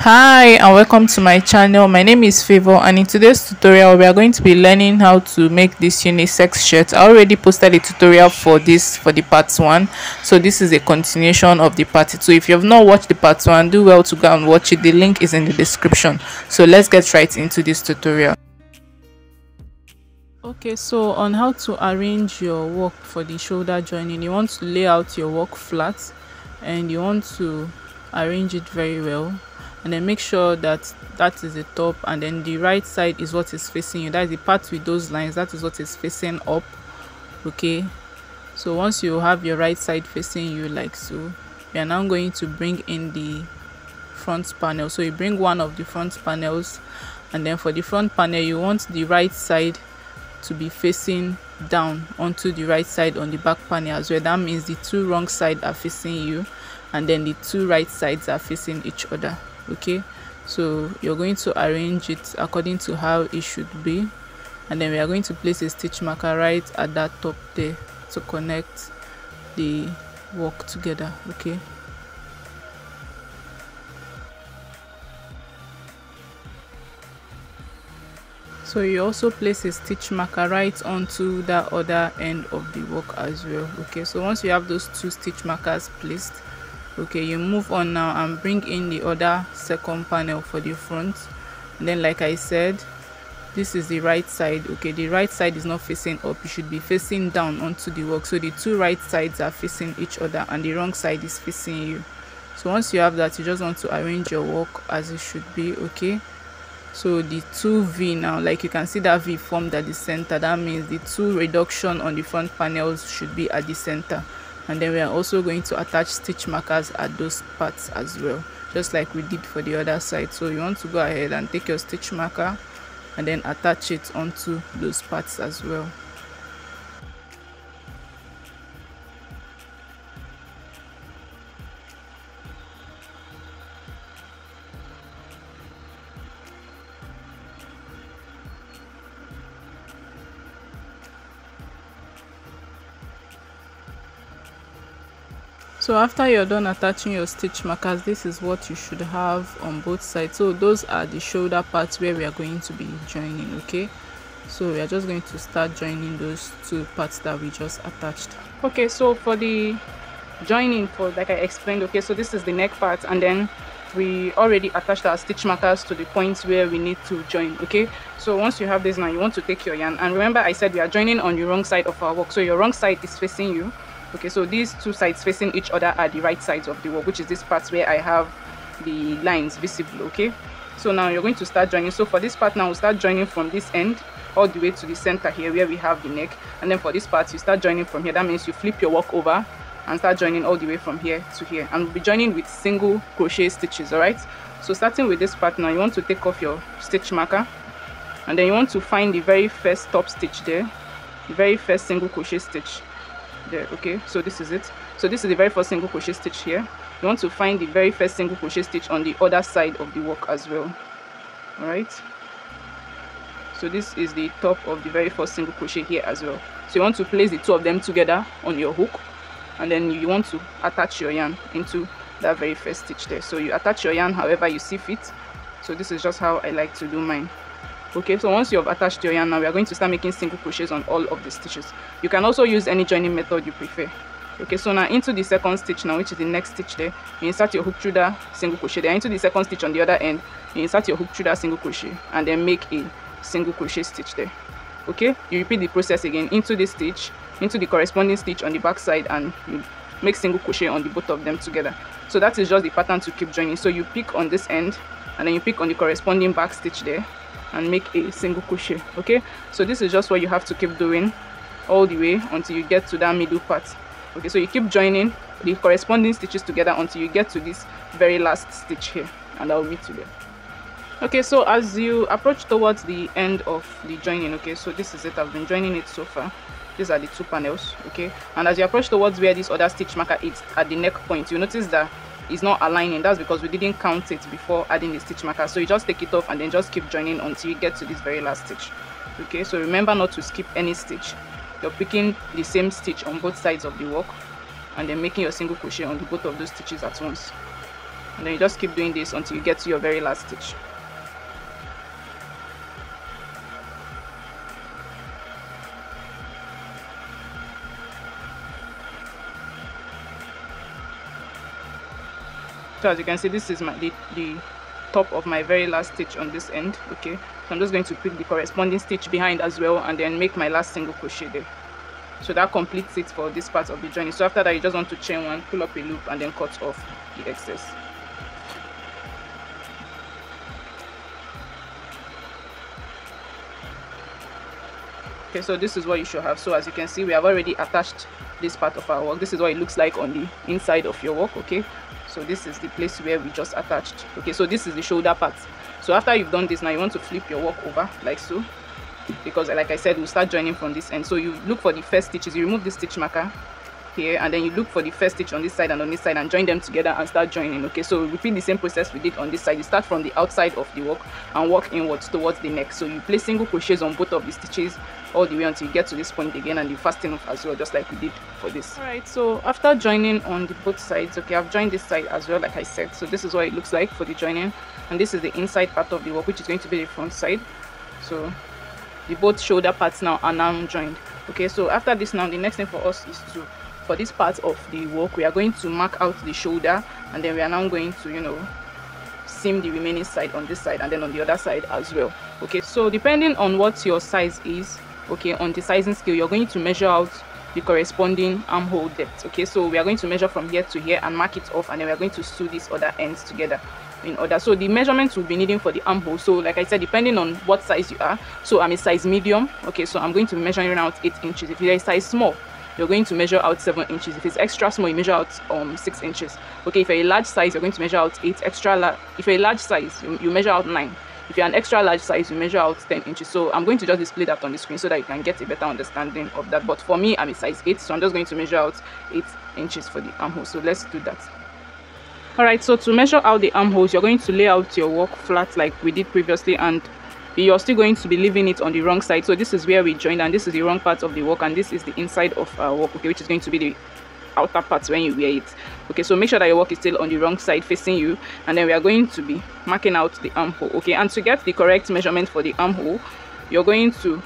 Hi and welcome to my channel. My name is Favor, and in today's tutorial we are going to be learning how to make this unisex shirt. I already posted a tutorial for this for the part 1, so this is a continuation of the part 2. If you have not watched the part 1, do well to go and watch it. The link is in the description. So let's get right into this tutorial. Okay, so on how to arrange your work for the shoulder joining, you want to lay out your work flat and you want to arrange it very well, and then make sure that that is the top, and then the right side is what is facing you. That is the part with those lines, that is what is facing up. Okay, so once you have your right side facing you like so, we are now going to bring in the front panel. So you bring one of the front panels, and then for the front panel you want the right side to be facing down onto the right side on the back panel as well. That means the two wrong sides are facing you, and then the two right sides are facing each other. Okay, so you're going to arrange it according to how it should be, and then we are going to place a stitch marker right at that top there to connect the work together. Okay, so you also place a stitch marker right onto that other end of the work as well. Okay, so once you have those two stitch markers placed, okay, you move on now and bring in the other second panel for the front. And then like I said, this is the right side. Okay, the right side is not facing up, you should be facing down onto the work, so the two right sides are facing each other and the wrong side is facing you. So once you have that, you just want to arrange your work as it should be. Okay, so the two V now, like you can see that V formed at the center, that means the two reduction on the front panels should be at the center. And then we are also going to attach stitch markers at those parts as well, just like we did for the other side. So you want to go ahead and take your stitch marker and then attach it onto those parts as well. So after you're done attaching your stitch markers, this is what you should have on both sides. So those are the shoulder parts where we are going to be joining. Okay, so we are just going to start joining those two parts that we just attached. Okay, so for the joining, for like I explained, okay, so this is the neck part, and then we already attached our stitch markers to the points where we need to join. Okay, so once you have this now, you want to take your yarn, and remember I said we are joining on the wrong side of our work, so your wrong side is facing you. Okay, so these two sides facing each other are the right sides of the work, which is this part where I have the lines visible. Okay, so now you're going to start joining. So for this part now, we'll start joining from this end all the way to the center here where we have the neck, and then for this part you start joining from here. That means you flip your work over and start joining all the way from here to here, and we'll be joining with single crochet stitches. All right, so starting with this part now, you want to take off your stitch marker, and then you want to find the very first top stitch there, the very first single crochet stitch there. Okay, so this is it. So this is the very first single crochet stitch here. You want to find the very first single crochet stitch on the other side of the work as well. All right, so this is the top of the very first single crochet here as well. So you want to place the two of them together on your hook, and then you want to attach your yarn into that very first stitch there. So you attach your yarn however you see fit. So this is just how I like to do mine. Okay, so once you have attached your yarn, now we are going to start making single crochets on all of the stitches. You can also use any joining method you prefer. Okay, so now into the second stitch now, which is the next stitch there, you insert your hook through that single crochet there. Into the second stitch on the other end, you insert your hook through that single crochet and then make a single crochet stitch there. Okay, you repeat the process again into this stitch, into the corresponding stitch on the back side, and you make single crochet on the both of them together. So that is just the pattern to keep joining. So you pick on this end, and then you pick on the corresponding back stitch there and make a single crochet. Okay, so this is just what you have to keep doing all the way until you get to that middle part. Okay, so you keep joining the corresponding stitches together until you get to this very last stitch here, and I'll meet you there. Okay, so as you approach towards the end of the joining, okay, so this is it. I've been joining it so far. These are the two panels. Okay, and as you approach towards where this other stitch marker is at the neck point, you notice that it's not aligning. That's because we didn't count it before adding the stitch marker. So you just take it off and then just keep joining until you get to this very last stitch. Okay, so remember not to skip any stitch. You're picking the same stitch on both sides of the work and then making your single crochet on both of those stitches at once. and then you just keep doing this until you get to your very last stitch. So as you can see, this is the top of my very last stitch on this end. Okay, so I'm just going to put the corresponding stitch behind as well, and then make my last single crochet there. So that completes it for this part of the journey. So after that, you just want to chain one, pull up a loop, and then cut off the excess. Okay, so this is what you should have. So as you can see, we have already attached this part of our work. This is what it looks like on the inside of your work. Okay, so this is the place where we just attached. Okay, so this is the shoulder part. So after you've done this, now you want to flip your work over like so, because like I said, we'll start joining from this end. So you look for the first stitches, you remove the stitch marker here, and then you look for the first stitch on this side and on this side and join them together and start joining. Okay, so repeat the same process we did on this side. You start from the outside of the work and work inwards towards the neck. So you place single crochets on both of the stitches all the way until you get to this point again, and you fasten off as well, just like we did for this. All right, so after joining on the both sides, okay, I've joined this side as well, like I said. So this is what it looks like for the joining, and this is the inside part of the work, which is going to be the front side. So the both shoulder parts now are now joined. Okay, so after this, now the next thing for us is to, for this part of the work, we are going to mark out the shoulder, and then we are now going to, you know, seam the remaining side on this side and then on the other side as well. Okay, so depending on what your size is, okay, on the sizing scale, you're going to measure out the corresponding armhole depth. Okay, so we are going to measure from here to here and mark it off, and then we are going to sew these other ends together in order. So the measurements we'll be needing for the armhole, so like I said, depending on what size you are. So I'm a size medium. Okay, so I'm going to be measuring out 8 inches. If you're a size small, you're going to measure out 7 inches. If it's extra small, you measure out 6 inches. Okay, if you're a large size, you're going to measure out 8. If you're a large size, you measure out 9. If you're an extra large size, you measure out 10 inches. So I'm going to just display that on the screen so that you can get a better understanding of that. But for me, I'm a size 8, so I'm just going to measure out 8 inches for the armhole. So let's do that. All right, so to measure out the armholes, you're going to lay out your work flat like we did previously, and you're still going to be leaving it on the wrong side. So this is where we joined, and this is the wrong part of the work, and this is the inside of our work, okay, which is going to be the outer part when you wear it. Okay, so make sure that your work is still on the wrong side facing you, and then we are going to be marking out the armhole. Okay, and to get the correct measurement for the armhole, you're going to,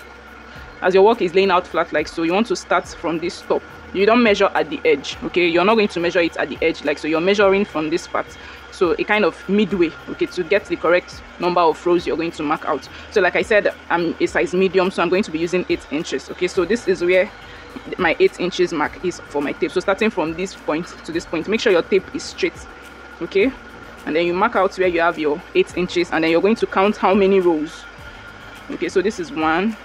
as your work is laying out flat like so, you want to start from this top. You don't measure at the edge. Okay, you're not going to measure it at the edge like so. You're measuring from this part, so a kind of midway, okay, to get the correct number of rows you're going to mark out. So like I said, I'm a size medium, so I'm going to be using 8 inches. Okay, so this is where my 8 inches mark is for my tape. So starting from this point to this point, make sure your tape is straight. Okay, and then you mark out where you have your 8 inches, and then you're going to count how many rows. Okay, so this is 1,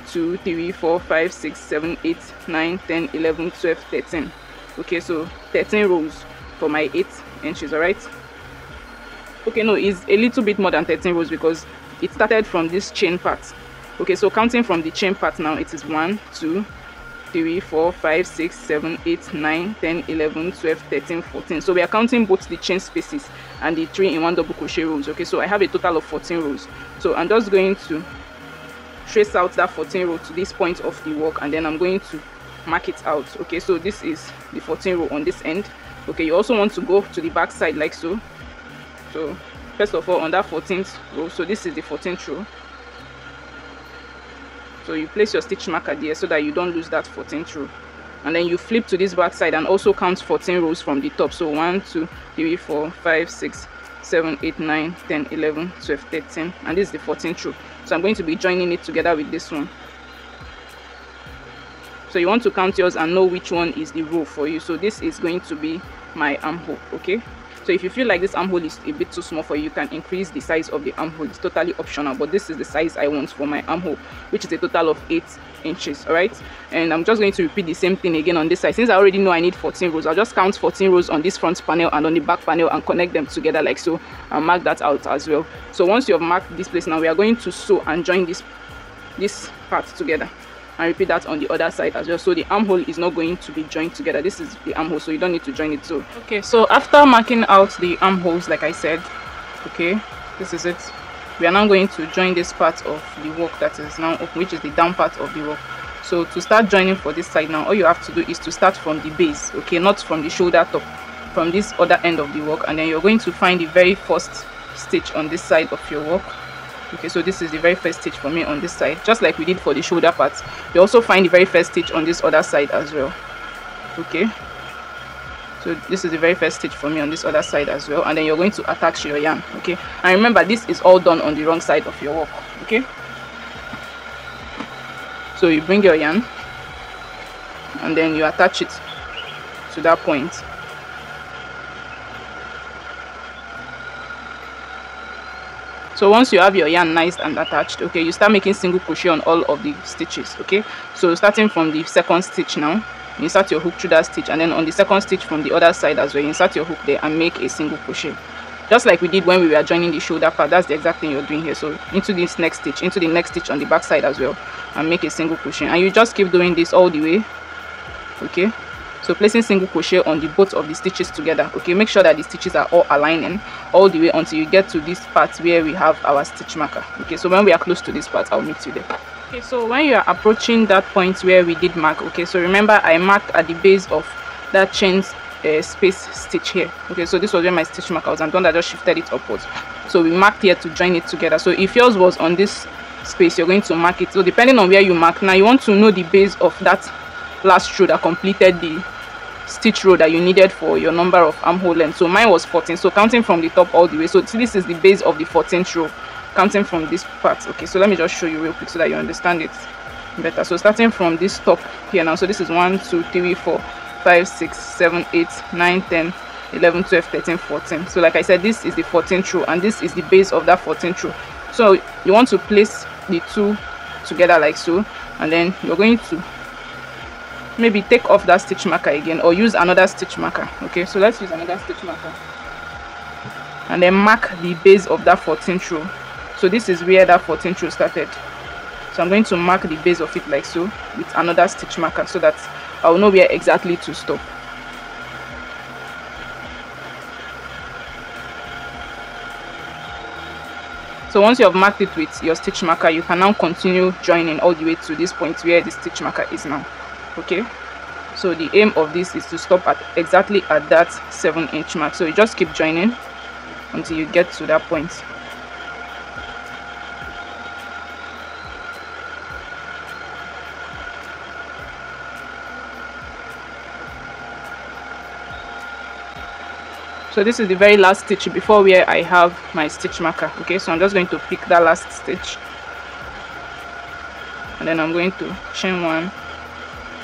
2, 3, 4, 5, 6, 7, 8, 9, 10, 11, 12, 13. Okay, so 13 rows for my 8 inches. All right, okay, no, it's a little bit more than 13 rows because it started from this chain part. Okay, so counting from the chain part now, it is 1, 2, 3, 4, 5, 6, 7, 8, 9, 10, 11, 12, 13, 14. So we are counting both the chain spaces and the 3-in-1 double crochet rows. Okay, so I have a total of 14 rows. So I'm just going to trace out that 14 row to this point of the work, and then I'm going to mark it out. Okay, so this is the 14 row on this end. Okay, you also want to go to the back side like so. So first of all, on that 14th row, so this is the 14th row, so you place your stitch marker there so that you don't lose that 14th row, and then you flip to this back side and also count 14 rows from the top. So 1, 2, 3, 4, 5, 6, 7, 8, 9, 10, 11, 12, 13, and this is the 14th row. So I'm going to be joining it together with this one. So you want to count yours and know which one is the row for you. So this is going to be my armhole. Okay, so if you feel like this armhole is a bit too small for you, you can increase the size of the armhole. It's totally optional, but this is the size I want for my armhole, which is a total of 8 inches. All right, and I'm just going to repeat the same thing again on this side. Since I already know I need 14 rows, I'll just count 14 rows on this front panel and on the back panel and connect them together like so, and mark that out as well. So once you have marked this place, now we are going to sew and join this part together, and repeat that on the other side as well. So the armhole is not going to be joined together. This is the armhole, so you don't need to join it. So okay, so after marking out the armholes, like I said, okay, this is it. We are now going to join this part of the work that is now open, which is the down part of the work. So to start joining for this side now, all you have to do is to start from the base, okay, not from the shoulder top. from this other end of the work, and then you're going to find the very first stitch on this side of your work. Okay, so this is the very first stitch for me on this side, just like we did for the shoulder part. You also find the very first stitch on this other side as well. Okay, so this is the very first stitch for me on this other side as well, and then you're going to attach your yarn. Okay, and remember, this is all done on the wrong side of your work. Okay, so you bring your yarn and then you attach it to that point. So once you have your yarn nice and attached, okay, you start making single crochet on all of the stitches. Okay, so starting from the second stitch now, you insert your hook through that stitch, and then on the second stitch from the other side as well, you insert your hook there and make a single crochet, just like we did when we were joining the shoulder part. That's the exact thing you're doing here. So into this next stitch, into the next stitch on the back side as well, and make a single crochet, and you just keep doing this all the way. Okay, so placing single crochet on the both of the stitches together. Okay, make sure that the stitches are all aligning all the way until you get to this part where we have our stitch marker. Okay, so when we are close to this part, I'll meet you there. Okay, so when you are approaching that point where we did mark, okay, so remember I marked at the base of that chain space stitch here. Okay, so this was where my stitch marker was, and then I just shifted it upwards. So we marked here to join it together. So if yours was on this space, you're going to mark it. So depending on where you mark, now you want to know the base of that last row that completed the stitch row that you needed for your number of armhole length. So mine was 14, so counting from the top all the way, so this is the base of the 14th row, counting from this part. Okay, so let me just show you real quick so that you understand it better. So starting from this top here now, so this is 1 2 3 4 5 6 7 8 9 10 11 12 13 14. So like I said, this is the 14th row, and this is the base of that 14th row. So you want to place the two together like so, and then you're going to maybe take off that stitch marker again, or use another stitch marker. Okay, so let's use another stitch marker and then mark the base of that 14th row. So this is where that 14th row started, so I'm going to mark the base of it like so with another stitch marker, so that I'll know where exactly to stop. So once you have marked it with your stitch marker, you can now continue joining all the way to this point where the stitch marker is now. Okay, so the aim of this is to stop at exactly at that 7-inch mark. So you just keep joining until you get to that point. So this is the very last stitch before where I have my stitch marker. Okay, so I'm just going to pick that last stitch, and then I'm going to chain one,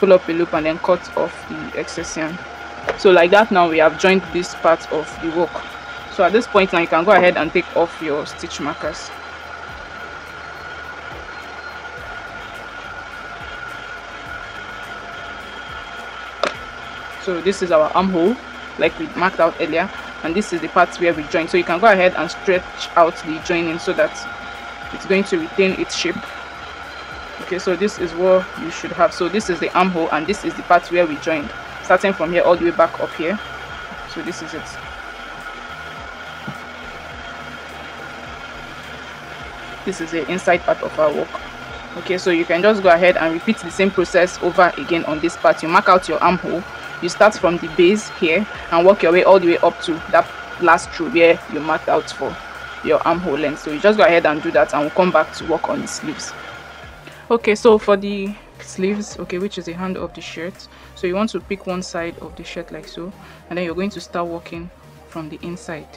pull up a loop, and then cut off the excess yarn. So like that, now we have joined this part of the work. So at this point now, you can go ahead and take off your stitch markers. So this is our armhole like we marked out earlier, and this is the part where we join. So you can go ahead and stretch out the joining so that it's going to retain its shape. Okay, so this is what you should have. So this is the armhole, and this is the part where we joined, starting from here all the way back up here. So this is it. This is the inside part of our work. Okay, so you can just go ahead and repeat the same process over again on this part. You mark out your armhole, you start from the base here and work your way all the way up to that last row where you marked out for your armhole length. So you just go ahead and do that, and we'll come back to work on the sleeves. Okay, so for the sleeves, okay, which is the hand of the shirt, so you want to pick one side of the shirt like so, and then you're going to start working from the inside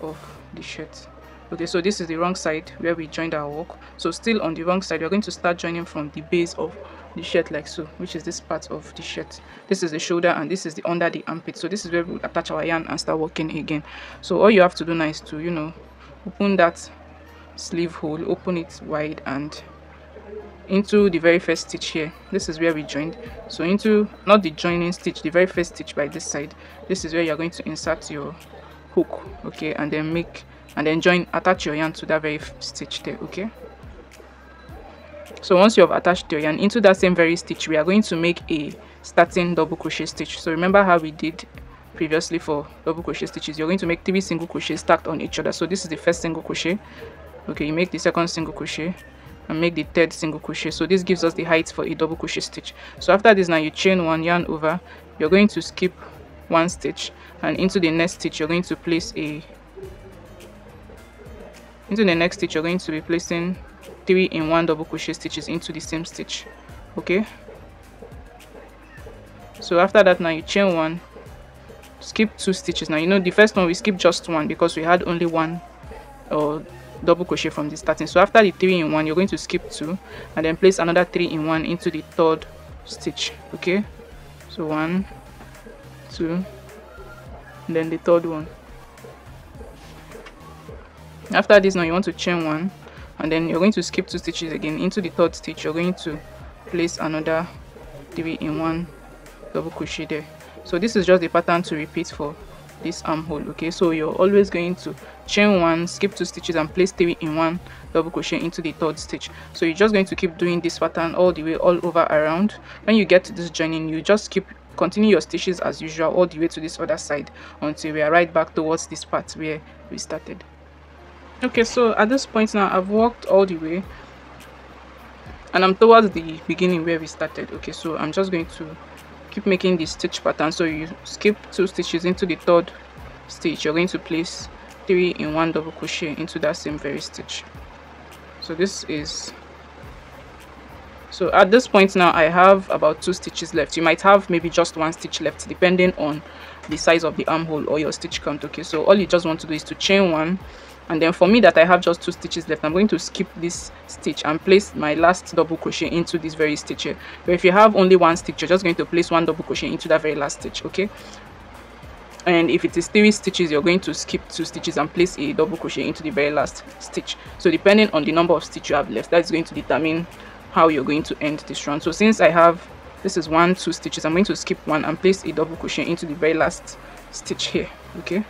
of the shirt. Okay, so this is the wrong side where we joined our work. So still on the wrong side, you're going to start joining from the base of the shirt like so, which is this part of the shirt. This is the shoulder, and this is the under the armpit. So this is where we attach our yarn and start working again. So all you have to do now is to, you know, open that sleeve hole, open it wide, and into the very first stitch here. This is where we joined. So into, not the joining stitch, the very first stitch by this side, this is where you're going to insert your hook. Okay, and then join, attach your yarn to that very stitch there. Okay, so once you have attached your yarn into that same very stitch, we are going to make a starting double crochet stitch. So remember how we did previously for double crochet stitches, you're going to make 3 single crochets stacked on each other. So this is the first single crochet. Okay, you make the second single crochet and make the third single crochet. So this gives us the height for a double crochet stitch. So after this, now you chain one, yarn over, you're going to skip one stitch, and into the next stitch you're going to place into the next stitch you're going to be placing 3 in 1 double crochet stitches into the same stitch. Okay, so after that, now you chain 1, skip 2 stitches. Now you know the first one we skipped just 1 because we had only 1 double crochet from the starting. So after the 3 in 1 you're going to skip 2 and then place another 3 in 1 into the third stitch. Okay, so 1, 2, and then the third one. After this, now you want to chain 1 and then you're going to skip 2 stitches again. Into the third stitch you're going to place another 3 in 1 double crochet there. So this is just the pattern to repeat for this armhole. Okay, so you're always going to chain 1, skip 2 stitches and place 3 in 1 double crochet into the third stitch. So you're just going to keep doing this pattern all the way all over around. When you get to this joining, you just continue your stitches as usual all the way to this other side until we are right back towards this part where we started. Okay, so at this point now I've walked all the way and I'm towards the beginning where we started. Okay, so I'm just going to keep making the stitch pattern. So you skip 2 stitches into the third stitch, you're going to place 3 in 1 double crochet into that same very stitch. So at this point now I have about 2 stitches left. You might have maybe just 1 stitch left depending on the size of the armhole or your stitch count. Okay, so all you just want to do is to chain 1, and then for me that I have just 2 stitches left, I'm going to skip this stitch and place my last double crochet into this very stitch here. But if you have only 1 stitch, you're just going to place 1 double crochet into that very last stitch. Okay, and if it is 3 stitches, you're going to skip 2 stitches and place a double crochet into the very last stitch. So depending on the number of stitches you have left, that's going to determine how you're going to end this round. So since I have, this is 1, 2 stitches, I'm going to skip 1 and place a double crochet into the very last stitch here. Okay,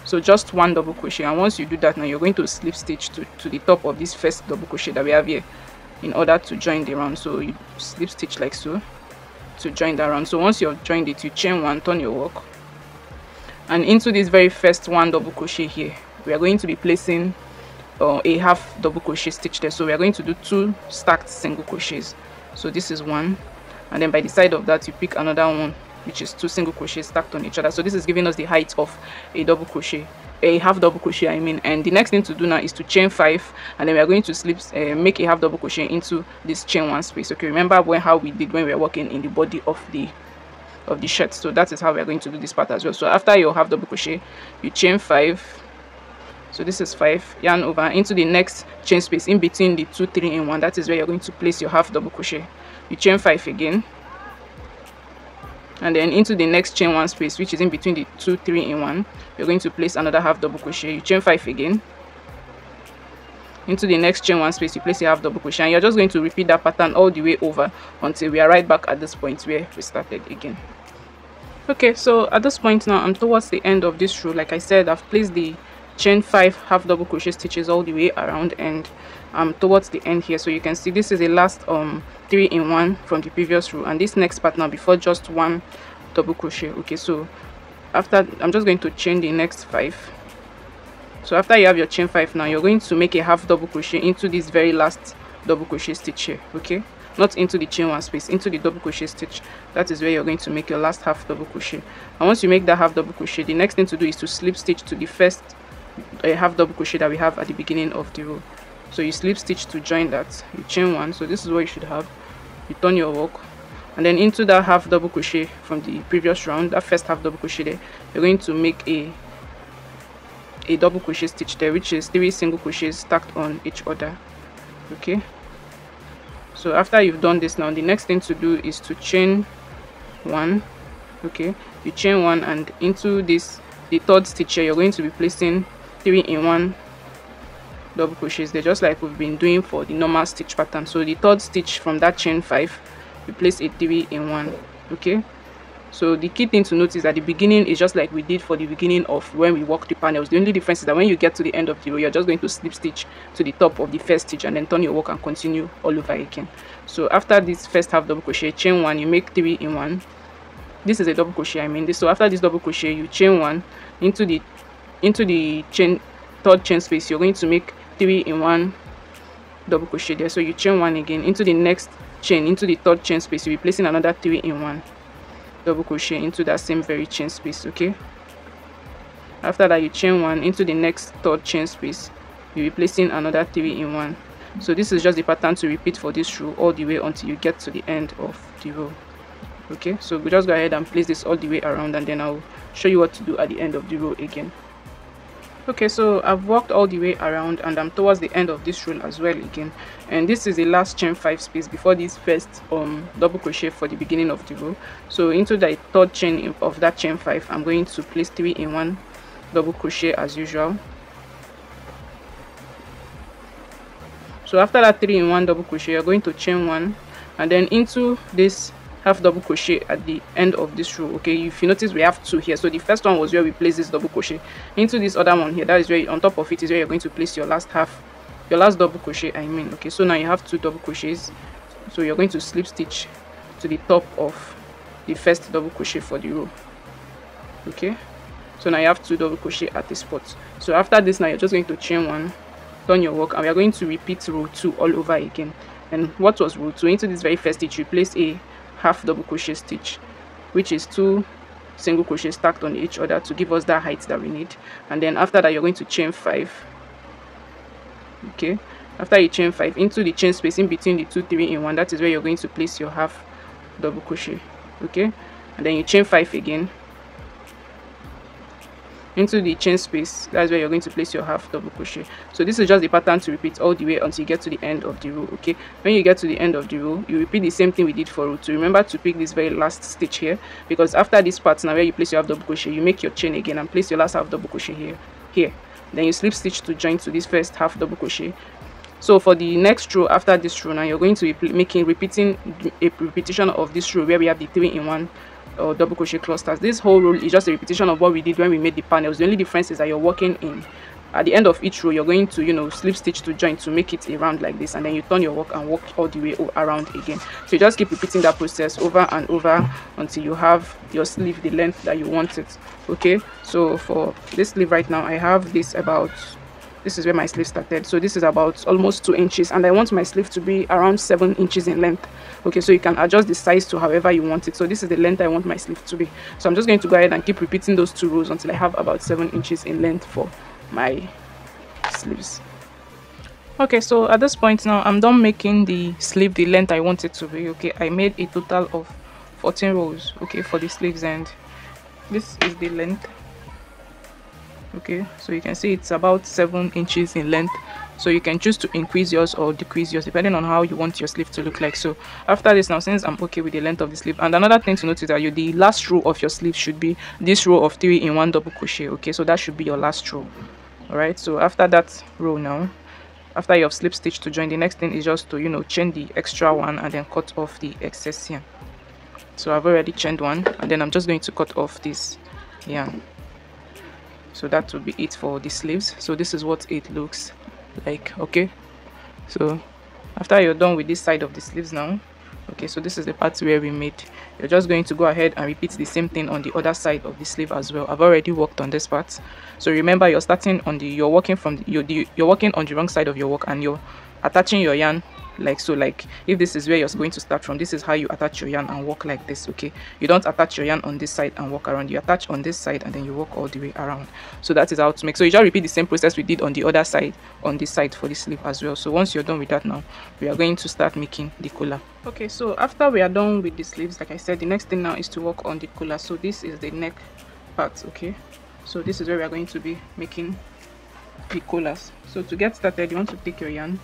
so just 1 double crochet, and once you do that, now you're going to slip stitch to the top of this first double crochet that we have here in order to join the round. So you slip stitch like so to join that round. So once you've joined it, you chain 1, turn your work, and into this very first 1 double crochet here we are going to be placing a half double crochet stitch there. So we are going to do 2 stacked single crochets. So this is 1, and then by the side of that you pick another one, which is 2 single crochets stacked on each other. So this is giving us the height of a double crochet, a half double crochet I mean. And the next thing to do now is to chain 5, and then we are going to make a half double crochet into this chain 1 space. Okay, remember how we did when we were working in the body of the shirt. So that is how we are going to do this part as well. So after your half double crochet, you chain 5. So this is 5, yarn over into the next chain space in between the 2 3 in 1. That is where you're going to place your half double crochet. You chain 5 again, and then into the next chain 1 space, which is in between the 2 3 in 1, you're going to place another half double crochet. You chain 5 again, into the next chain 1 space, you place a half double crochet, and you're just going to repeat that pattern all the way over until we are right back at this point where we started again. Okay, so at this point now I'm towards the end of this row. Like I said, I've placed the chain 5 half double crochet stitches all the way around, and I'm towards the end here. So you can see this is the last 3 in 1 from the previous row, and this next part now before just 1 double crochet. Okay, so after, I'm just going to chain the next 5. So after you have your chain 5, now you're going to make a half double crochet into this very last double crochet stitch here. Okay, not into the chain 1 space, into the double crochet stitch. That is where you're going to make your last half double crochet. And once you make that half double crochet, the next thing to do is to slip stitch to the first half double crochet that we have at the beginning of the row. So you slip stitch to join that, you chain 1. So this is what you should have. You turn your work, and then into that half double crochet from the previous round, that first half double crochet there, you're going to make a double crochet stitch there, which is 3 single crochets stacked on each other. Okay, so after you've done this, now the next thing to do is to chain 1. Okay, you chain 1, and into this, the third stitch here, you're going to be placing 3 in 1 double crochets there, just like we've been doing for the normal stitch pattern. So the third stitch from that chain 5, you place a 3 in 1. Okay, so the key thing to notice at the beginning is just like we did for the beginning of when we worked the panels. The only difference is that when you get to the end of the row, you're just going to slip stitch to the top of the first stitch and then turn your work and continue all over again. So after this first half double crochet, chain 1, you make 3 in 1. This is a double crochet I mean this. So after this double crochet, you chain 1 into the third chain space. You're going to make 3 in 1 double crochet there. So you chain 1 again into the next chain, into the third chain space, you'll be placing another 3 in 1. double crochet into that same very chain space. Okay, after that, you chain 1 into the next third chain space. You'll be placing another 3 in 1. So this is just the pattern to repeat for this row all the way until you get to the end of the row. Okay, so we just go ahead and place this all the way around, and then I'll show you what to do at the end of the row again. Okay, so I've worked all the way around, and I'm towards the end of this row as well again, and this is the last chain 5 space before this first double crochet for the beginning of the row. So into the third chain of that chain 5, I'm going to place 3 in 1 double crochet as usual. So after that 3 in 1 double crochet, you're going to chain 1, and then into this half double crochet at the end of this row. Okay, if you notice, we have 2 here. So the first one was where we place this double crochet. Into this other one here, that is where on top of it is where you're going to place your last double crochet, I mean. Okay, so now you have 2 double crochets, so you're going to slip stitch to the top of the first double crochet for the row. Okay, so now you have 2 double crochet at this spot. So after this, now you're just going to chain 1, turn your work, and we are going to repeat row 2 all over again. And what was row 2? Into this very first stitch, you place a half double crochet stitch, which is 2 single crochet stacked on each other to give us that height that we need. And then after that, you're going to chain 5. Okay, after you chain 5 into the chain space in between the 2 3 in 1, that is where you're going to place your half double crochet. Okay, and then you chain 5 again into the chain space. That's where you're going to place your half double crochet. So this is just the pattern to repeat all the way until you get to the end of the row. Okay, when you get to the end of the row, you repeat the same thing we did for row 2. Remember to pick this very last stitch here, because after this part now where you place your half double crochet, you make your chain again and place your last half double crochet here. Then you slip stitch to join to this first half double crochet. So for the next row after this row, now you're going to be repeating a repetition of this row where we have the 3 in 1 or double crochet clusters. This whole row is just a repetition of what we did when we made the panels. The only difference is that you're working in at the end of each row, you're going to, you know, slip stitch to join to make it around like this, and then you turn your work and work all the way around again. So you just keep repeating that process over and over until you have your sleeve the length that you want it. Okay, so for this sleeve right now, I have this about, this is where my sleeve started, so this is about almost 2 inches, and I want my sleeve to be around 7 inches in length. Okay, so you can adjust the size to however you want it. So this is the length I want my sleeve to be. So I'm just going to go ahead and keep repeating those 2 rows until I have about 7 inches in length for my sleeves. Okay, so at this point now, I'm done making the sleeve the length I want it to be. Okay, I made a total of 14 rows, okay, for the sleeves, and this is the length. Okay, so you can see it's about 7 inches in length. So you can choose to increase yours or decrease yours depending on how you want your sleeve to look like. So after this now, since I'm okay with the length of the sleeve, and another thing to note is that the last row of your sleeve should be this row of 3 in 1 double crochet. Okay, so that should be your last row. All right, so after that row now, after you have slip stitch to join, the next thing is just to, you know, chain the extra one and then cut off the excess yarn. So I've already chained one, and then I'm just going to cut off this yarn. So that would be it for the sleeves. So this is what it looks like. Okay, so after you're done with this side of the sleeves now, okay, so this is the part where we made, you're just going to go ahead and repeat the same thing on the other side of the sleeve as well. I've already worked on this part, so remember you're starting on the, you're working from the, you're working on the wrong side of your work, and you're attaching your yarn like so. Like if this is where you're going to start from, this is how you attach your yarn and work like this. Okay, you don't attach your yarn on this side and work around, you attach on this side and then you work all the way around. So that is how to make. So you just repeat the same process we did on the other side, on this side for the sleeve as well. So once you're done with that now, we are going to start making the collar. Okay, so after we are done with the sleeves, like I said, the next thing now is to work on the collar. So this is the neck part. Okay, so this is where we are going to be making the collars. So to get started, you want to take your yarn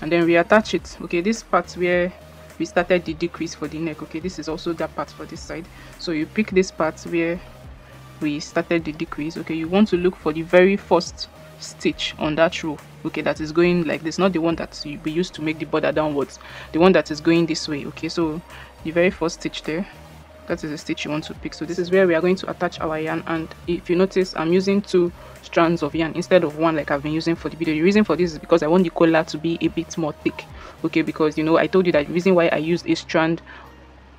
and then reattach it. Okay, this part where we started the decrease for the neck, okay, this is also that part for this side. So you pick this part where we started the decrease. Okay, you want to look for the very first stitch on that row, okay, that is going like this, not the one that we used to make the border downwards, the one that is going this way. Okay, so the very first stitch there, that is the stitch you want to pick. So this is where we are going to attach our yarn, and if you notice, I'm using 2 strands of yarn instead of 1 like I've been using for the video. The reason for this is because I want the collar to be a bit more thick. Okay, because you know I told you that the reason why I used a strand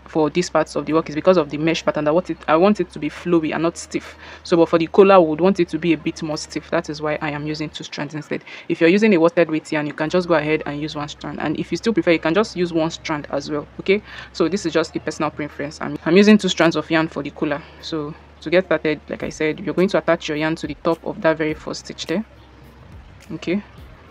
for these parts of the work is because of the mesh pattern. I want it to be flowy and not stiff. So but for the collar, we would want it to be a bit more stiff. That is why I am using 2 strands instead. If you're using a watered weight yarn, you can just go ahead and use 1 strand, and if you still prefer, you can just use 1 strand as well. Okay, so this is just a personal preference. I'm using 2 strands of yarn for the collar. So to get started, like I said, you're going to attach your yarn to the top of that very first stitch there. Okay,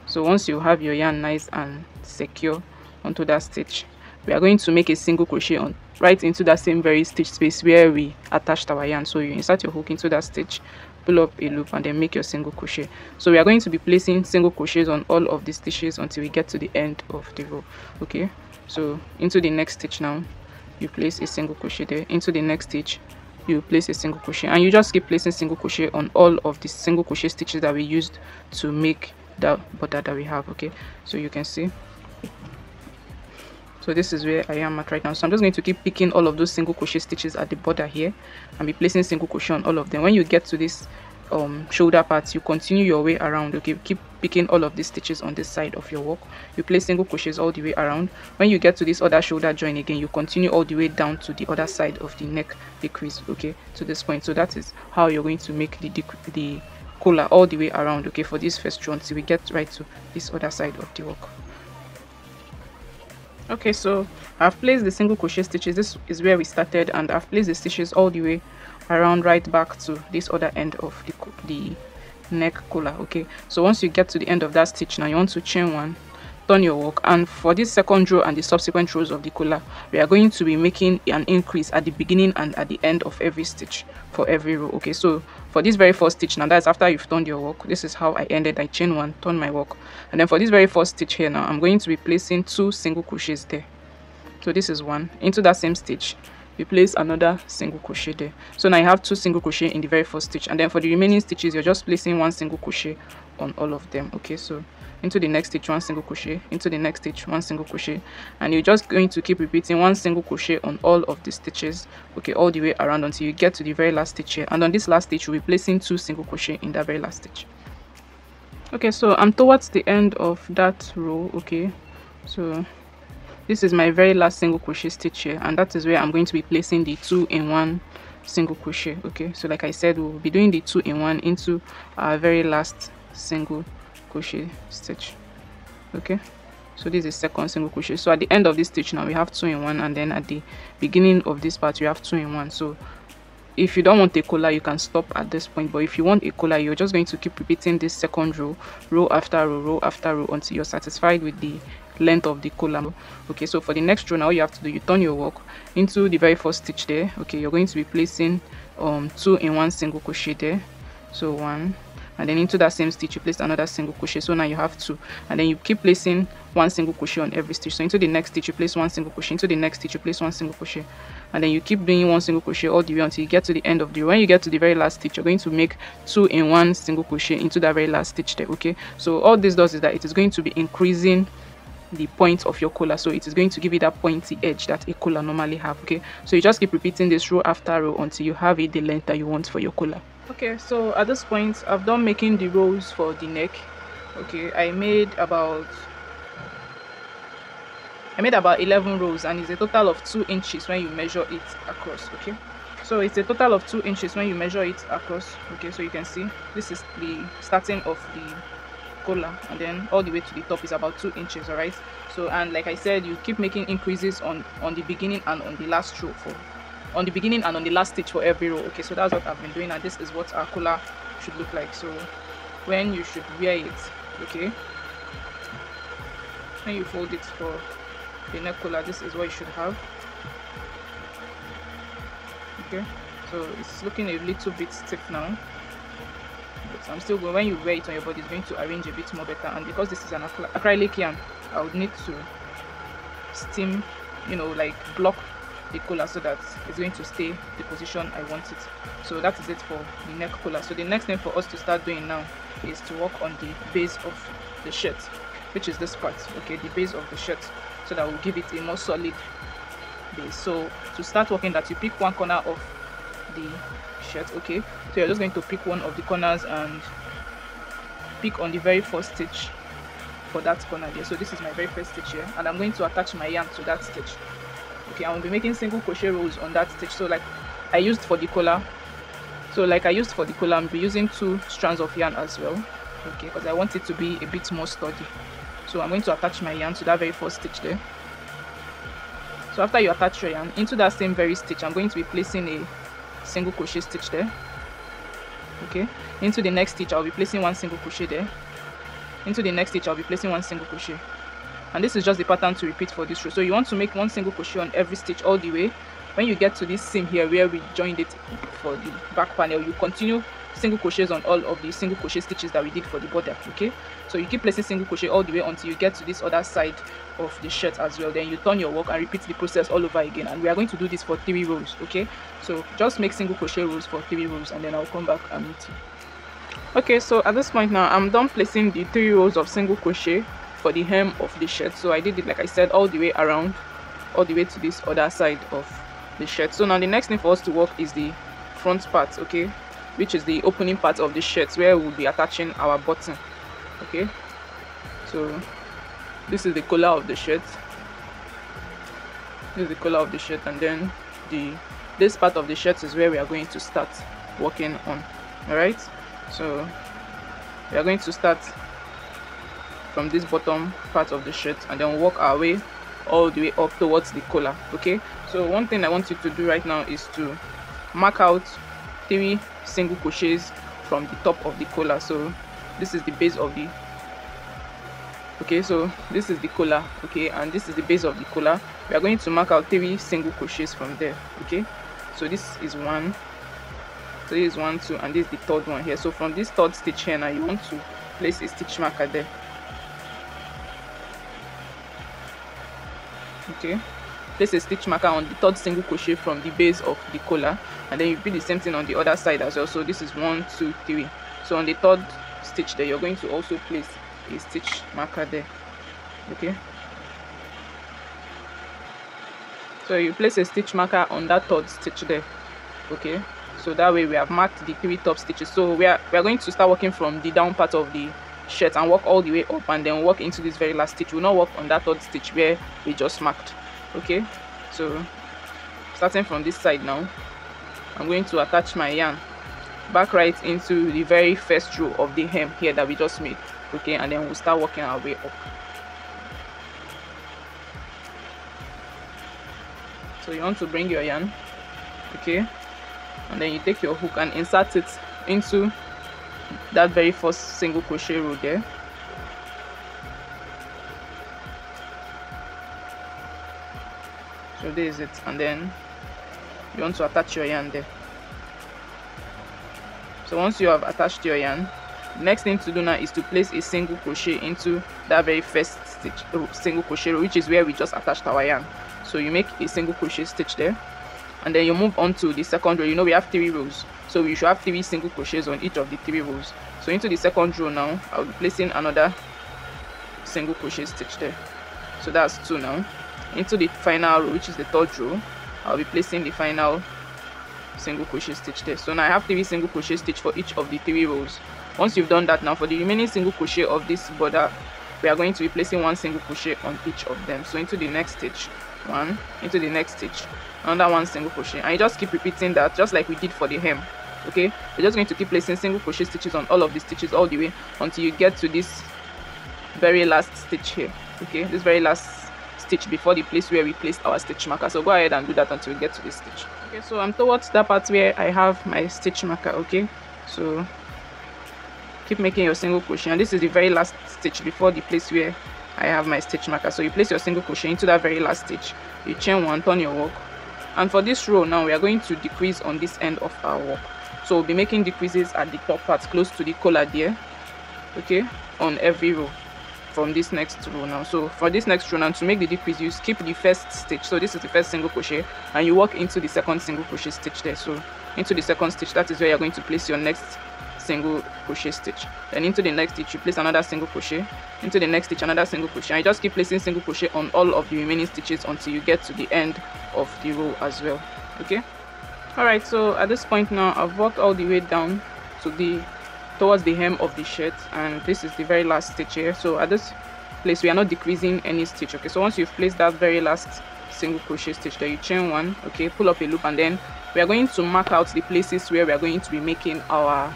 so once you have your yarn nice and secure onto that stitch, we are going to make a single crochet on right into that same very stitch space where we attached our yarn. So you insert your hook into that stitch, pull up a loop, and then make your single crochet. So we are going to be placing single crochets on all of the stitches until we get to the end of the row. Okay, so into the next stitch now, you place a single crochet there. Into the next stitch, you place a single crochet, and you just keep placing single crochet on all of the single crochet stitches that we used to make the border that we have. Okay, so you can see, so this is where I am at right now. So I'm just going to keep picking all of those single crochet stitches at the border here and be placing single crochet on all of them. When you get to this shoulder part, you continue your way around. Okay, keep picking all of these stitches on this side of your work. You place single crochets all the way around. When you get to this other shoulder join again, you continue all the way down to the other side of the neck decrease. Okay, to this point. So that is how you're going to make the collar all the way around. Okay, for this first row until we get right to this other side of the work. Okay, so I've placed the single crochet stitches. This is where we started, and I've placed the stitches all the way around right back to this other end of the neck collar. Okay, so once you get to the end of that stitch, now you want to chain 1, turn your work, and for this second row and the subsequent rows of the collar, we are going to be making an increase at the beginning and at the end of every stitch for every row. Okay, so for this very first stitch, now that's after you've turned your work, this is how I ended. I chain 1, turn my work, and then for this very first stitch here, now I'm going to be placing 2 single crochets there. So this is 1. Into that same stitch, you place another single crochet there. So now you have 2 single crochet in the very first stitch, and then for the remaining stitches, you're just placing 1 single crochet on all of them. Okay, so into the next stitch, 1 single crochet, into the next stitch, 1 single crochet, and you're just going to keep repeating 1 single crochet on all of the stitches. Okay, all the way around until you get to the very last stitch here, and on this last stitch you'll be placing 2 single crochet in that very last stitch. Okay, so I'm towards the end of that row. Okay, so this is my very last single crochet stitch here, and that is where I'm going to be placing the 2-in-1 single crochet. Okay, so like I said, we'll be doing the 2-in-1 into our very last single crochet stitch. Okay, so this is second single crochet. So at the end of this stitch now we have 2-in-1, and then at the beginning of this part we have 2-in-1. So if you don't want a collar, you can stop at this point, but if you want a collar, you're just going to keep repeating this second row, row after row, row after row, until you're satisfied with the length of the collar. Okay, so for the next row now, all you have to do, you turn your work into the very first stitch there. Okay, you're going to be placing 2-in-1 single crochet there. So 1, and then into that same stitch you place another single crochet. So now you have 2, and then you keep placing 1 single crochet on every stitch. So into the next stitch you place 1 single crochet, into the next stitch you place 1 single crochet, and then you keep doing 1 single crochet all the way until you get to the end of the row. When you get to the very last stitch, you're going to make 2-in-1 single crochet into that very last stitch there. Okay, so all this does is that it is going to be increasing the point of your collar, so it is going to give you that pointy edge that a collar normally have. Okay, so you just keep repeating this row after row until you have it the length that you want for your collar. Okay, so at this point I've done making the rows for the neck. Okay, I made about 11 rows, and it's a total of 2 inches when you measure it across. Okay, so it's a total of 2 inches when you measure it across. Okay, so you can see this is the starting of the collar, and then all the way to the top is about 2 inches. All right, so and like I said, you keep making increases on the beginning and on the last row on the beginning and on the last stitch for every row. Okay, so that's what I've been doing, and this is what our collar should look like. So when you should wear it, okay, when you fold it for the neck collar, this is what you should have. Okay, so it's looking a little bit stiff now, but I'm still going. When you wear it on your body, it's going to arrange a bit more better. And because this is an acrylic yarn, I would need to steam, like block the collar so that it's going to stay the position I want it. So that is it for the neck collar. So the next thing for us to start doing now is to work on the base of the shirt, which is this part. Okay, the base of the shirt, so that will give it a more solid base. So to start working that, you pick one corner of the shirt. Okay, so you're just going to pick one of the corners and pick on the very first stitch for that corner there. So this is my very first stitch here, and I'm going to attach my yarn to that stitch. Okay, I will be making single crochet rows on that stitch. So like I used for the collar, I'm be using 2 strands of yarn as well, okay, because I want it to be a bit more sturdy. So I'm going to attach my yarn to that very first stitch there. So after you attach your yarn into that same very stitch, I'm going to be placing a single crochet stitch there. Okay, into the next stitch I'll be placing 1 single crochet there. Into the next stitch I'll be placing 1 single crochet. And this is just the pattern to repeat for this row. So you want to make 1 single crochet on every stitch all the way. When you get to this seam here where we joined it for the back panel, you continue single crochets on all of the single crochet stitches that we did for the border. Okay, so you keep placing single crochet all the way until you get to this other side of the shirt as well. Then you turn your work and repeat the process all over again, and we are going to do this for 3 rows. Okay, so just make single crochet rows for 3 rows, and then I'll come back and meet you. Okay, so at this point now I'm done placing the 3 rows of single crochet for the hem of the shirt. So I did it, like I said, all the way around, all the way to this other side of the shirt. So now the next thing for us to work is the front part, okay, which is the opening part of the shirt where we'll be attaching our button. Okay, so this is the collar of the shirt, and then this part of the shirt is where we are going to start working on. All right, so we are going to start from this bottom part of the shirt and then work our way all the way up towards the collar. Okay, so one thing I want you to do right now is to mark out 3 single crochets from the top of the collar. So this is the base of the, okay, so this is the collar, okay, and this is the base of the collar. We are going to mark out 3 single crochets from there. Okay, so this is 1, so this is 1, 2, and this is the 3rd one here. So from this 3rd stitch here now you want to place a stitch marker there. Okay, place a stitch marker on the 3rd single crochet from the base of the collar, and then you repeat the same thing on the other side as well. So this is 1, 2, 3. So on the 3rd stitch there you're going to also place a stitch marker there. Okay, so you place a stitch marker on that 3rd stitch there. Okay, so that way we have marked the 3 top stitches. So we are going to start working from the down part of the shirt and work all the way up, and then work into this very last stitch. We'll not work on that 3rd stitch where we just marked. Okay, so starting from this side now, I'm going to attach my yarn back right into the very first row of the hem here that we just made. Okay, and then we'll start working our way up. So you want to bring your yarn, okay, and then you take your hook and insert it into that very first single crochet row there. So there is it, and then you want to attach your yarn there. So once you have attached your yarn, the next thing to do now is to place a single crochet into that very first stitch, single crochet row, which is where we just attached our yarn. So you make a single crochet stitch there, and then you move on to the 2nd row. You know we have 3 rows, so we should have 3 single crochets on each of the 3 rows. So into the 2nd row now I'll be placing another single crochet stitch there. So that's 2 now. Into the final row, which is the 3rd row, I'll be placing the final single crochet stitch there. So now I have 3 single crochet stitch for each of the 3 rows. Once you've done that, now for the remaining single crochet of this border, we are going to be placing 1 single crochet on each of them. So into the next stitch, 1, into the next stitch, another 1 single crochet, and you just keep repeating that just like we did for the hem. Okay, you're just going to keep placing single crochet stitches on all of the stitches all the way until you get to this very last stitch here. Okay, this very last stitch before the place where we placed our stitch marker. So go ahead and do that until we get to this stitch. Okay, so I'm towards that part where I have my stitch marker. Okay, so keep making your single crochet, and this is the very last stitch before the place where I have my stitch marker. So you place your single crochet into that very last stitch, you chain 1, turn your work, and for this row now we are going to decrease on this end of our work. So we'll be making decreases at the top part close to the collar there. Okay, on every row from this next row now. So for this next row now, to make the decrease, you skip the first stitch. So this is the first single crochet, and you work into the 2nd single crochet stitch there. So into the 2nd stitch, that is where you're going to place your next single crochet stitch. Then into the next stitch you place another single crochet, into the next stitch another single crochet, and you just keep placing single crochet on all of the remaining stitches until you get to the end of the row as well. Okay, all right, so at this point now I've worked all the way down to towards the hem of the shirt, and this is the very last stitch here. So at this place we are not decreasing any stitch. Okay, so once you've placed that very last single crochet stitch there, you chain 1, okay, pull up a loop, and then we are going to mark out the places where we are going to be making our,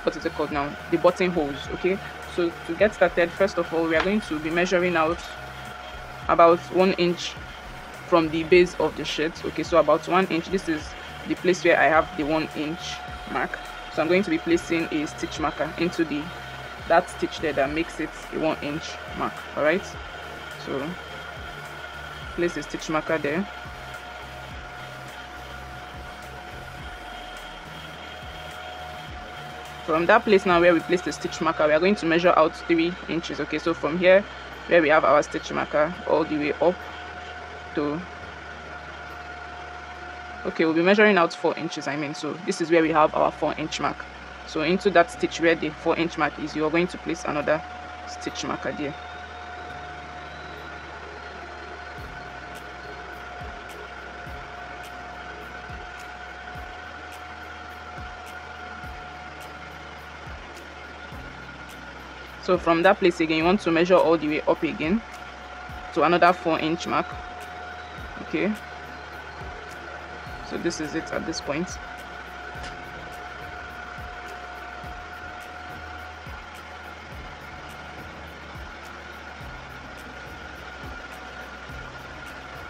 what is it called now, the buttonholes. Okay, so to get started, first of all, we are going to be measuring out about 1 inch from the base of the shirt. Okay, so about 1 inch, this is the place where I have the 1 inch mark. So I'm going to be placing a stitch marker into that stitch there that makes it a 1 inch mark. All right, so place a stitch marker there. From that place now where we place the stitch marker, we are going to measure out 3 inches. Okay, so from here where we have our stitch marker all the way up to, okay, we'll be measuring out 4 inches, I mean. So this is where we have our 4 inch mark. So into that stitch where the 4 inch mark is, you are going to place another stitch marker there. So from that place again, you want to measure all the way up again to another 4 inch mark. Okay, so this is it at this point.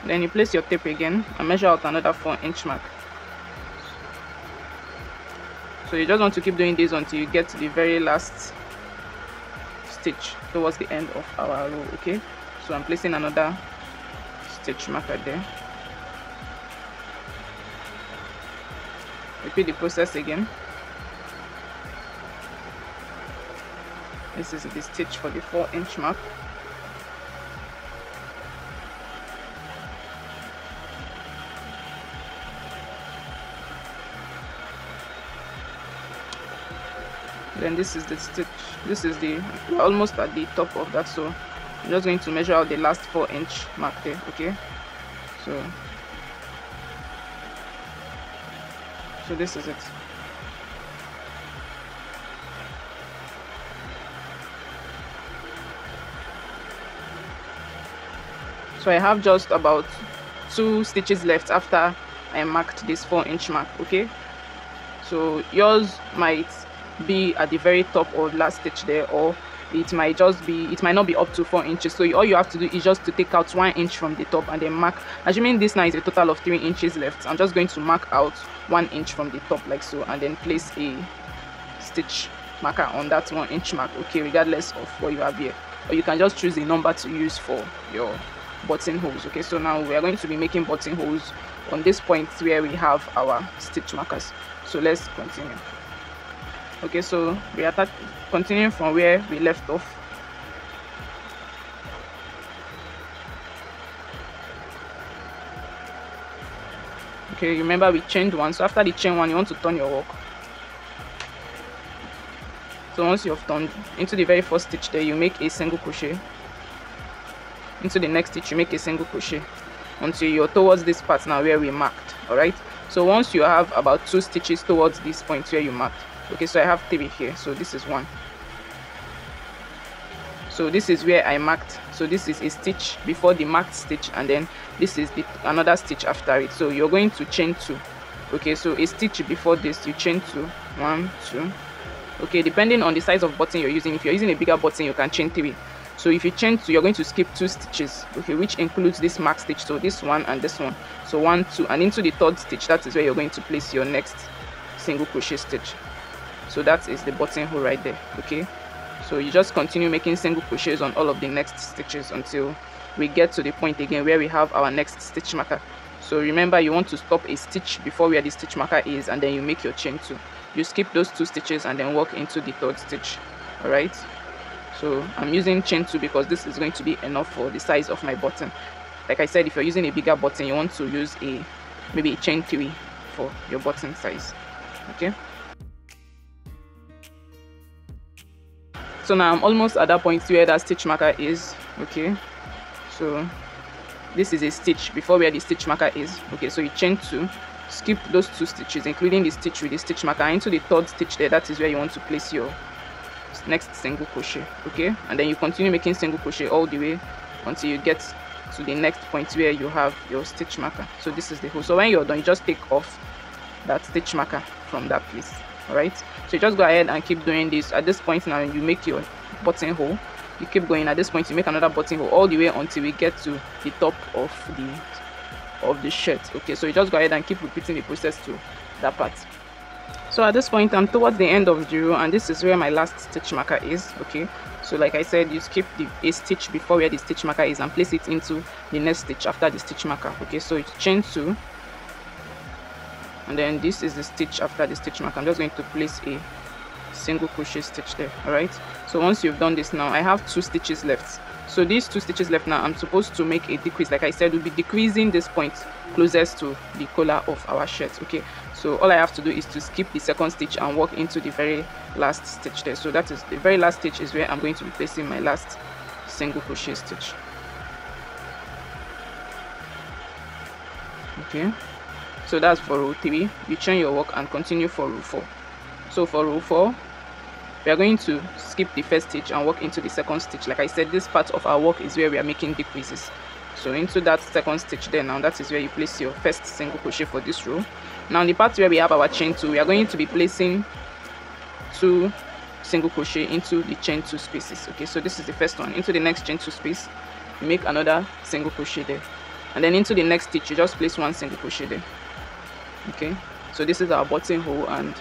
Then you place your tape again and measure out another 4 inch mark. So you just want to keep doing this until you get to the very last stitch towards the end of our row. Okay, so I'm placing another stitch marker there. Repeat the process again. This is the stitch for the 4 inch mark. Then this is the stitch, this is the, we're almost at the top of that, so I'm just going to measure out the last 4 inch mark there. Okay, so this is it. So I have just about 2 stitches left after I marked this 4 inch mark. Okay, so yours might be at the very top or last stitch there, or it might just be, it might not be up to 4 inches. So all you have to do is just to take out 1 inch from the top and then mark, assuming this now is a total of 3 inches left, I'm just going to mark out 1 inch from the top like so, and then place a stitch marker on that 1 inch mark. Okay, regardless of what you have here, or you can just choose a number to use for your buttonholes. Okay, so now we are going to be making buttonholes on this point where we have our stitch markers. So let's continue. Okay, so we are continuing from where we left off. Okay, remember we chained 1, so after the chain 1 you want to turn your work. So once you have turned into the very first stitch there, you make a single crochet. Into the next stitch you make a single crochet until you're towards this part now where we marked. All right, so once you have about 2 stitches towards this point where you marked, okay, so I have 3 here, so this is 1. So this is where I marked, so this is a stitch before the marked stitch, and then this is another stitch after it. So you're going to chain 2. Okay, so a stitch before this, you chain 2, 1, 2. Okay, depending on the size of button you're using, if you're using a bigger button you can chain 3. So if you chain 2, you're going to skip 2 stitches, okay, which includes this marked stitch, so this one and this one. So 1, 2, and into the 3rd stitch, that is where you're going to place your next single crochet stitch. So that is the buttonhole right there. Okay, so you just continue making single crochets on all of the next stitches until we get to the point again where we have our next stitch marker. So remember, you want to stop a stitch before where the stitch marker is, and then you make your chain 2. You skip those 2 stitches and then walk into the 3rd stitch. All right, so I'm using chain 2 because this is going to be enough for the size of my button. Like I said, if you're using a bigger button, you want to use maybe a chain 3 for your button size. Okay, so now I'm almost at that point where that stitch marker is. Okay, so this is a stitch before where the stitch marker is. Okay, so you chain 2, skip those 2 stitches including the stitch with the stitch marker, into the 3rd stitch there, that is where you want to place your next single crochet. Okay, and then you continue making single crochet all the way until you get to the next point where you have your stitch marker. So this is the hole. So when you're done, you just take off that stitch marker from that place. All right, so you just go ahead and keep doing this. At this point now, you make your buttonhole. You keep going. At this point, you make another buttonhole all the way until we get to the top of the shirt. Okay, so you just go ahead and keep repeating the process to that part. So at this point, I'm towards the end of the row, and this is where my last stitch marker is. Okay, so like I said, you skip a stitch before where the stitch marker is and place it into the next stitch after the stitch marker. Okay, so it's chain 2, and then this is the stitch after the stitch marker. I'm just going to place a single crochet stitch there. All right, so once you've done this, now I have 2 stitches left. So these 2 stitches left, now I'm supposed to make a decrease. Like I said, we'll be decreasing this point closest to the collar of our shirt. Okay, so all I have to do is to skip the second stitch and walk into the very last stitch there. So that is the very last stitch, is where I'm going to be placing my last single crochet stitch. Okay, so that's for row 3. You chain your work and continue for row 4. So for row 4, we are going to skip the first stitch and walk into the second stitch. Like I said, this part of our work is where we are making decreases. So into that second stitch there, now that is where you place your first single crochet for this row. Now the part where we have our chain 2, we are going to be placing 2 single crochet into the chain 2 spaces. Okay, so this is the first one. Into the next chain 2 space, you make another single crochet there, and then into the next stitch you just place 1 single crochet there. Okay, so this is our buttonhole, and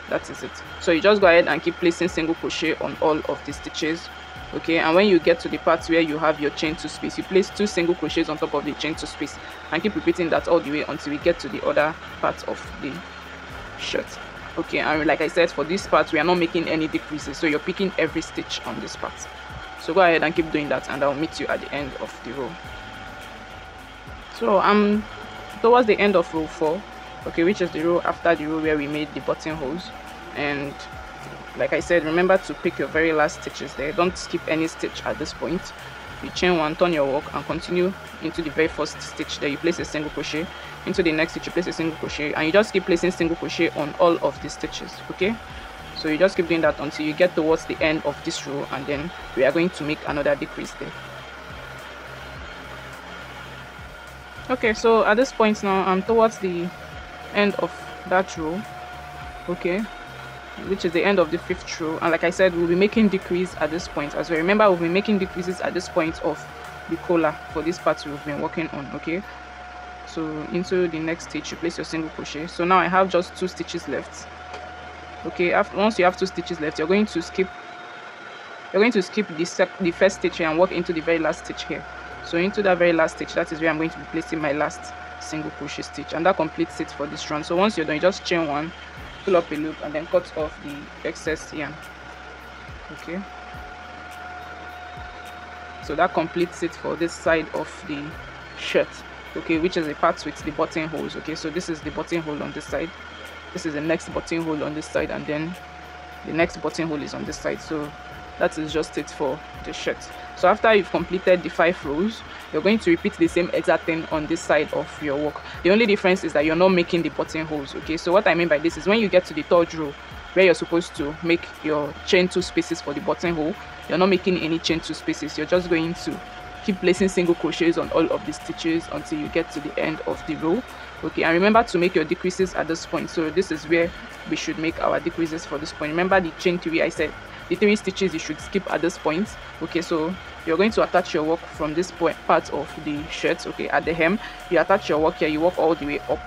that is it. So you just go ahead and keep placing single crochet on all of the stitches. Okay, and when you get to the part where you have your chain 2 space, you place 2 single crochets on top of the chain 2 space, and keep repeating that all the way until we get to the other part of the shirt. Okay, and like I said, for this part we are not making any decreases, so you're picking every stitch on this part. So go ahead and keep doing that, and I'll meet you at the end of the row. So I'm towards the end of row 4, okay, which is the row after the row where we made the buttonholes. And like I said, remember to pick your very last stitches there. Don't skip any stitch at this point. You chain 1, turn your work, and continue into the very first stitch there. You place a single crochet. Into the next stitch you place a single crochet, and you just keep placing single crochet on all of the stitches. Okay, so you just keep doing that until you get towards the end of this row, and then we are going to make another decrease there. Okay, so at this point now I'm towards the end of that row. Okay, which is the end of the 5th row, and like I said, we'll be making decrease at this point as well. Remember, we'll be making decreases at this point of the collar for this part we've been working on. Okay, so into the next stitch you place your single crochet. So now I have just 2 stitches left. Okay, once you have 2 stitches left, you're going to skip the first stitch here and walk into the very last stitch here. So into that very last stitch, that is where I'm going to be placing my last single crochet stitch, and that completes it for this run. So once you're done, you just chain 1, pull up a loop, and then cut off the excess yarn. Okay, so that completes it for this side of the shirt. Okay, which is the part with the buttonholes. Okay, so this is the buttonhole on this side, this is the next buttonhole on this side, and then the next buttonhole is on this side. So that is just it for the shirt. So after you've completed the 5 rows, you're going to repeat the same exact thing on this side of your work. The only difference is that you're not making the buttonholes. Okay, so what I mean by this is when you get to the 3rd row where you're supposed to make your chain 2 spaces for the buttonhole, you're not making any chain 2 spaces. You're just going to keep placing single crochets on all of the stitches until you get to the end of the row. Okay, and remember to make your decreases at this point. So this is where we should make our decreases for this point. Remember the chain 3, I said the 3 stitches you should skip at this point. Okay, so you're going to attach your work from this part of the shirt. Okay, at the hem you attach your work here, you work all the way up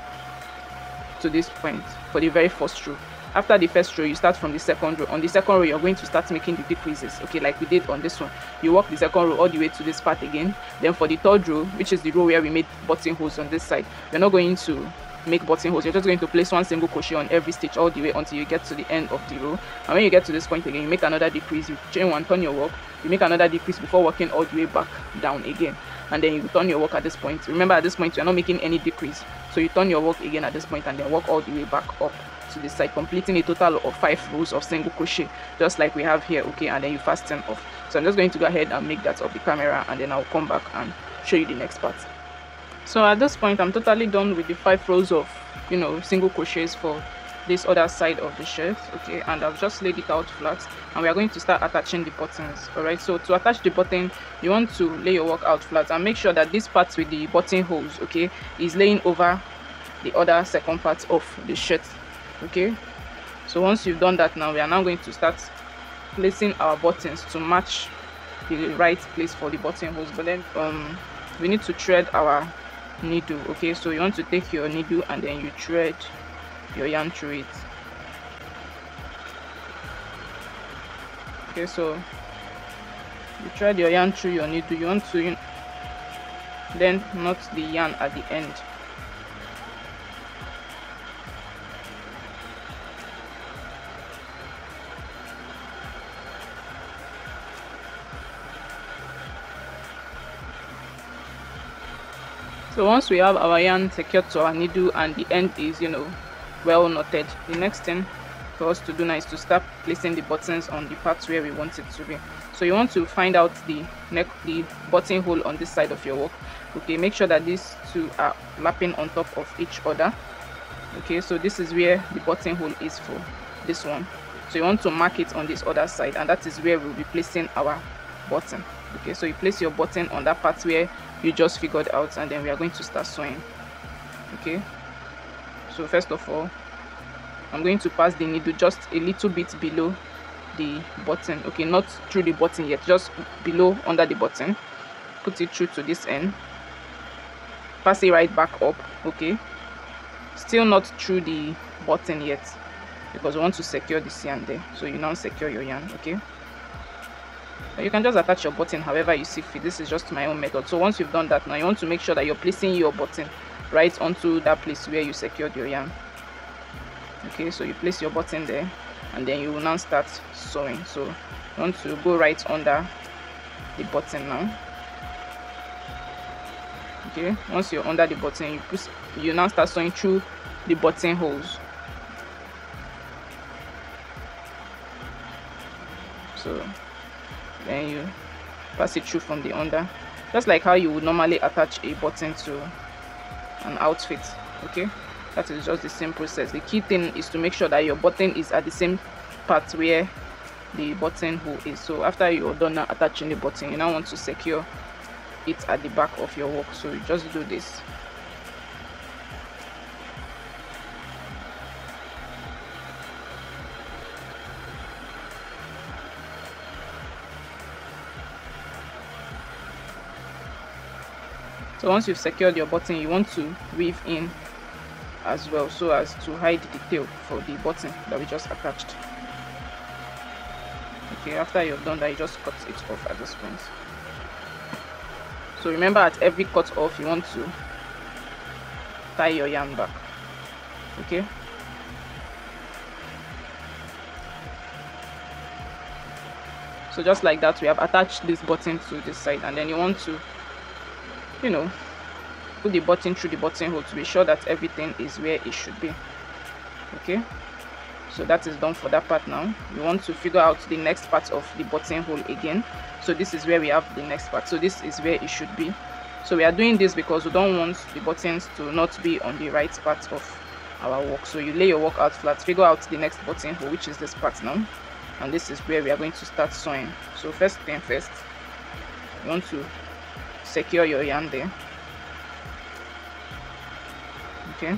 to this point for the very first row. After the first row, you start from the 2nd row. On the 2nd row, you're going to start making the decreases. Okay, like we did on this one. You work the 2nd row all the way to this part again. Then for the 3rd row, which is the row where we made buttonholes on this side, you're not going to make buttonholes. You're just going to place 1 single crochet on every stitch all the way until you get to the end of the row. And when you get to this point again, you make another decrease. You chain 1, turn your work, you make another decrease before working all the way back down again, and then you turn your work at this point. Remember, at this point you're not making any decrease, so you turn your work again at this point and then work all the way back up to the side, completing a total of 5 rows of single crochet, just like we have here. Okay, and then you fasten off. So I'm just going to go ahead and make that off the camera, and then I'll come back and show you the next part. So at this point I'm totally done with the 5 rows of single crochets for this other side of the shirt, okay, and I've just laid it out flat, and we are going to start attaching the buttons. All right, so to attach the button, you want to lay your work out flat and make sure that this part with the button holes, okay, is laying over the other second part of the shirt. Okay, so once you've done that, now we are now going to start placing our buttons to match the right place for the button holes. But then we need to thread our needle. Okay, so you want to take your needle and then you thread your yarn through it. Okay, so you thread your yarn through your needle. You want to then knot the yarn at the end. So once we have our yarn secured to our needle and the end is, well knotted, the next thing for us to do now is to start placing the buttons on the parts where we want it to be. So you want to find out the button hole on this side of your work. Okay, make sure that these two are lapping on top of each other. Okay, so this is where the button hole is for this one. So you want to mark it on this other side, and that is where we'll be placing our button. Okay, so you place your button on that part where you just figured out, and then we are going to start sewing. Okay, so first of all, I'm going to pass the needle just a little bit below the button. Okay, not through the button yet, just below, under the button. Put it through to this end, pass it right back up. Okay, still not through the button yet, because we want to secure this yarn there. So you now secure your yarn. Okay, you can just attach your button however you see fit. This is just my own method. So once you've done that, now you want to make sure that you're placing your button right onto that place where you secured your yarn. Okay, so you place your button there, and then you will now start sewing. So you want to go right under the button now. Okay, once you're under the button, you now start sewing through the button holes. So then you pass it through from the under, just like how you would normally attach a button to an outfit. Okay, that is just the same process. The key thing is to make sure that your button is at the same part where the button hole is. So after you're done attaching the button, you now want to secure it at the back of your work. So you just do this. So once you've secured your button, you want to weave in as well, so as to hide the tail for the button that we just attached. Okay, after you've done that, you just cut it off at this point. So remember, at every cut off, you want to tie your yarn back. Okay, so just like that, we have attached this button to this side, and then you want to put the button through the button hole to be sure that everything is where it should be. Okay, so that is done for that part. Now you want to figure out the next part of the button hole again. So this is where we have the next part, so this is where it should be. So we are doing this because we don't want the buttons to not be on the right part of our work. So you lay your work out flat, figure out the next button hole, which is this part now, and this is where we are going to start sewing. So first thing first, you want to secure your yarn there. Okay,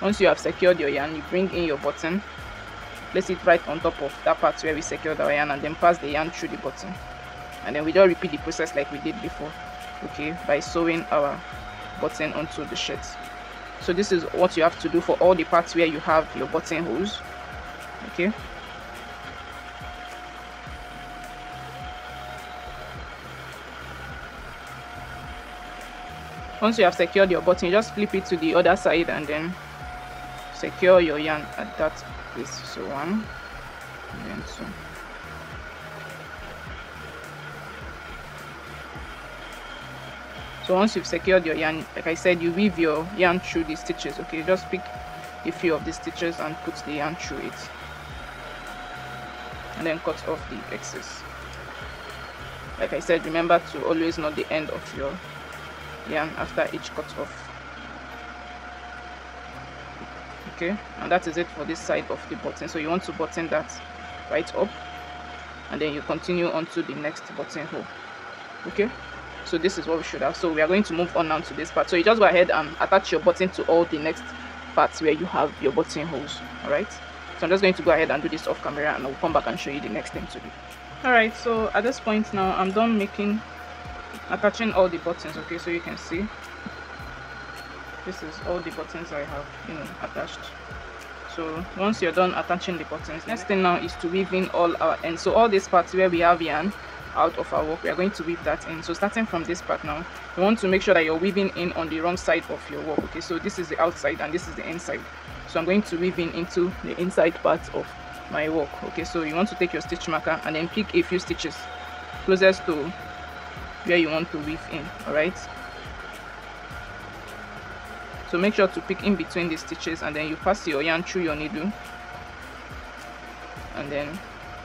once you have secured your yarn, you bring in your button, place it right on top of that part where we secured our yarn, and then pass the yarn through the button, and then we just repeat the process like we did before. Okay, by sewing our button onto the shirt. So this is what you have to do for all the parts where you have your button holes. Okay, once you have secured your button, you just flip it to the other side and then secure your yarn at that place. So 1 and then 2. So once you've secured your yarn, like I said, you weave your yarn through the stitches. Okay, just pick a few of the stitches and put the yarn through it, and then cut off the excess. Like I said, remember to always knot the end of your yarn after each cut off. Okay, and that is it for this side of the button. So you want to button that right up, and then you continue on to the next buttonhole. Okay, so this is what we should have. So we are going to move on now to this part. So you just go ahead and attach your button to all the next parts where you have your buttonholes. All right, so I'm just going to go ahead and do this off camera, and I'll come back and show you the next thing to do. All right, so at this point now I'm done attaching all the buttons. Okay, so you can see this is all the buttons I have attached. So once you're done attaching the buttons, next thing now is to weave in all our ends. So all these parts where we have yarn out of our work, we are going to weave that in. So starting from this part now, you want to make sure that you're weaving in on the wrong side of your work. Okay, so this is the outside and this is the inside. So I'm going to weave in into the inside part of my work. Okay, so you want to take your stitch marker and then pick a few stitches closest to where you want to weave in. All right, so make sure to pick in between the stitches, and then you pass your yarn through your needle and then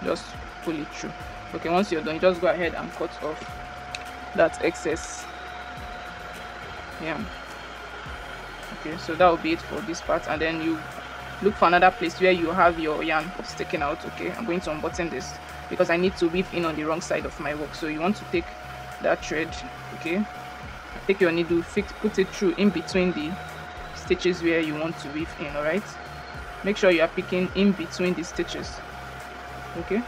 just pull it through. Okay, once you're done, you just go ahead and cut off that excess yarn. Okay, so that will be it for this part, and then you look for another place where you have your yarn sticking out. Okay, I'm going to unbutton this because I need to weave in on the wrong side of my work. So you want to take that thread, okay, take your needle, put it through in between the stitches where you want to weave in. All right, make sure you are picking in between the stitches. Okay,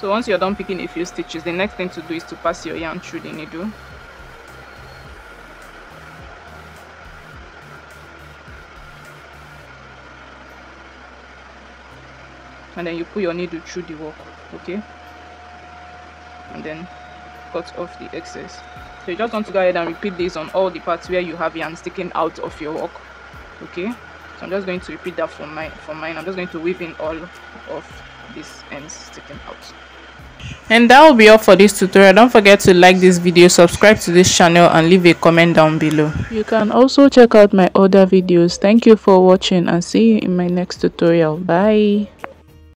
so once you're done picking a few stitches, the next thing to do is to pass your yarn through the needle. And then you put your needle through the work. Okay, and then cut off the excess. So you just want to go ahead and repeat this on all the parts where you have yarn sticking out of your work. Okay, so I'm just going to repeat that for mine. I'm just going to weave in all of these ends sticking out. And that will be all for this tutorial. Don't forget to like this video, subscribe to this channel, and leave a comment down below. You can also check out my other videos. Thank you for watching, and see you in my next tutorial. Bye.